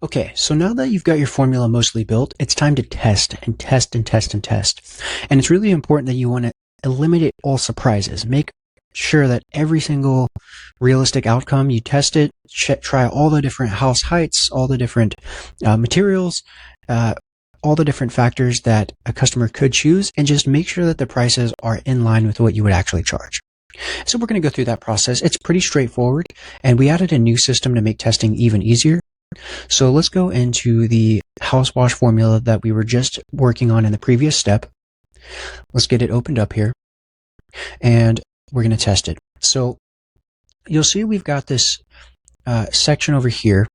Okay, so now that you've got your formula mostly built, it's time to test and test and test and test. And it's really important that you want to eliminate all surprises. Make sure that every single realistic outcome, you test it, try all the different house heights, all the different materials, all the different factors that a customer could choose, and just make sure that the prices are in line with what you would actually charge. So we're going to go through that process. It's pretty straightforward, and we added a new system to make testing even easier. So let's go into the house wash formula that we were just working on in the previous step. Let's get it opened up here, and we're going to test it. So you'll see we've got this section over here.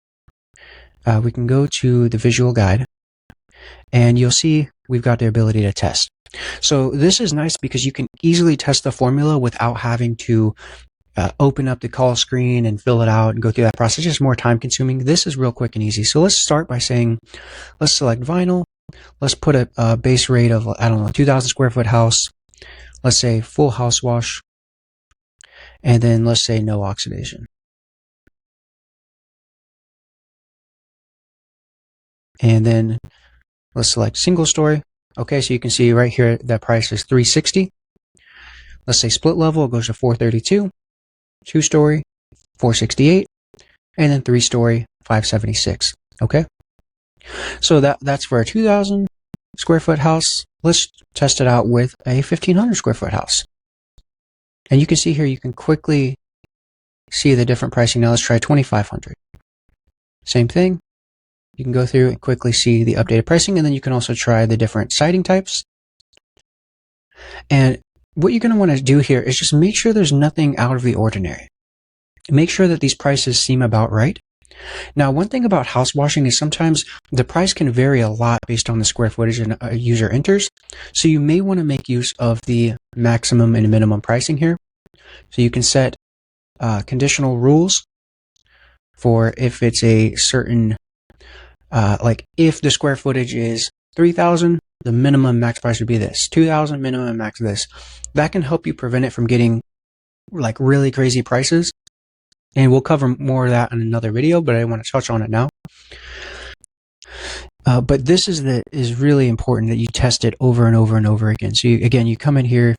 We can go to the visual guide, and you'll see we've got the ability to test. So this is nice because you can easily test the formula without having to open up the call screen and fill it out and go through that process. It's just more time consuming. This is real quick and easy. So let's start by saying, let's select vinyl. Let's put a base rate of, I don't know, 2,000 square foot house. Let's say full house wash. And then let's say no oxidation. And then let's select single story. Okay, so you can see right here that price is $360. Let's say split level, it goes to $432. 2-story, $468, and then 3-story, $576. Okay, so that's for a 2,000 square foot house. Let's test it out with a 1,500 square foot house. And you can see here, you can quickly see the different pricing. Now let's try 2,500. Same thing. You can go through and quickly see the updated pricing, and then you can also try the different siding types. And what you're going to want to do here is just make sure there's nothing out of the ordinary. Make sure that these prices seem about right. Now, one thing about house washing is sometimes the price can vary a lot based on the square footage a user enters. So you may want to make use of the maximum and minimum pricing here. So you can set conditional rules for if it's a certain, like if the square footage is 3,000, the minimum max price would be this. 2,000 minimum max this. That can help you prevent it from getting like really crazy prices. And we'll cover more of that in another video, but I want to touch on it now. But this is really important that you test it over and over and over again. So you come in here,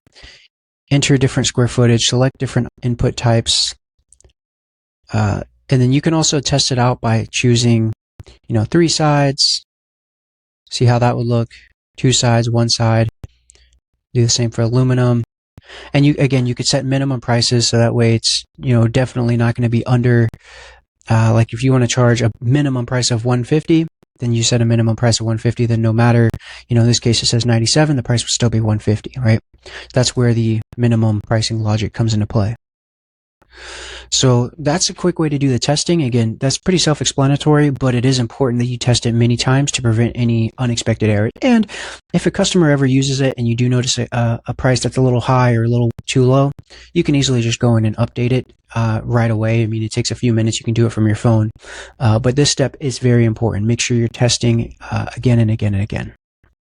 enter different square footage, select different input types, and then you can also test it out by choosing, 3 sides. See how that would look. 2 sides, 1 side. Do the same for aluminum. And you could set minimum prices so that way it's, definitely not going to be under, like if you want to charge a minimum price of $150, then you set a minimum price of $150, then no matter, in this case it says $97, the price would still be $150, right? That's where the minimum pricing logic comes into play. So that's a quick way to do the testing. Again, that's pretty self-explanatory, but it is important that you test it many times to prevent any unexpected errors. And if a customer ever uses it and you do notice a price that's a little high or a little too low, you can easily just go in and update it right away. I mean, it takes a few minutes. You can do it from your phone. But this step is very important. Make sure you're testing again and again and again.